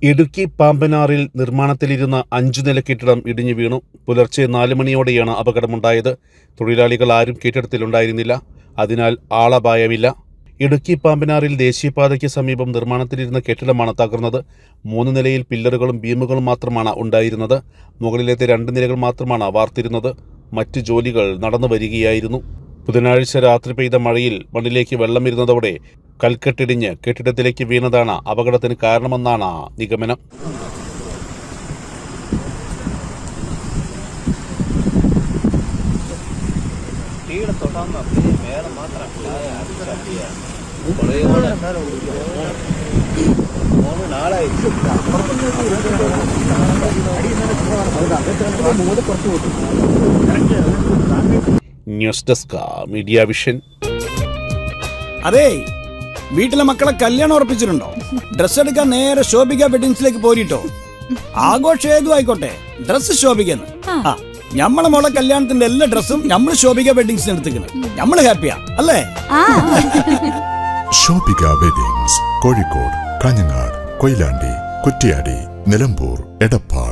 ഇടുക്കി പാമ്പനാറിൽ നിർമ്മാണത്തിലിരുന്ന 5 നില കെട്ടിടം ഇടിഞ്ഞു വീണു. പുലർച്ചെ 4 മണിയോടെയാണ് അപകടമുണ്ടായത്. തൊഴിലാളികൾ ആരും കെട്ടിടത്തിലുണ്ടായിരുന്നില്ല. അതിനാൽ ആളപായമില്ല. ഇടുക്കി പാമ്പനാറിൽ ദേശീയപാതയ്ക്ക് സമീപം നിർമ്മാണത്തിലിരുന്ന കെട്ടിടമാണ് തകർന്നത്. 3 നിലയിൽ പില്ലറുകളും ബീമുകളും മാത്രമാണ് ഉണ്ടായിരുന്നത്. മുകളിലത്തെ 2 നിലകൾ മാത്രമാണ് വാർത്തിരുന്നത്. മറ്റ് ജോലികൾ നടന്നു വരികയായിരുന്നു. ബുധനാഴ്ച രാത്രി പെയ്ത മഴയിൽ മണ്ണിലേക്ക് വെള്ളം ഇരുന്നതോടെ കൽക്കെട്ടിടിഞ്ഞ് കെട്ടിടത്തിലേക്ക് വീണതാണ് അപകടത്തിന് കാരണമെന്നാണ് നിഗമനം. News desk media vision. അതെ, വീട്ടിലെ മക്കളെ കല്യാണം ഉറപ്പിച്ചിട്ടുണ്ടോ? ഡ്രസ് എടുക്കാൻ നേരെ ശോഭിക വെഡിങ്സിലേക്ക് പോരിട്ടോ. ആഘോഷം ഏതും ആയിക്കോട്ടെ, ഡ്രസ് ശോഭിക്കുന്നു. നമ്മളെ മോളെ കല്യാണത്തിന്റെ എല്ലാ ഡ്രസ്സും നമ്മൾ ശോഭിക വെഡിങ്സിന് എടുത്തിരിക്കുന്നു. നമ്മള് ഹാപ്പിയാ അല്ലേ? ശോഭിക വെഡിങ്സ്, കോഴിക്കോട്, കാഞ്ഞങ്ങാട്, കൊയിലാണ്ടി, കുറ്റ്യാടി, നിലമ്പൂർ, എടപ്പാൾ.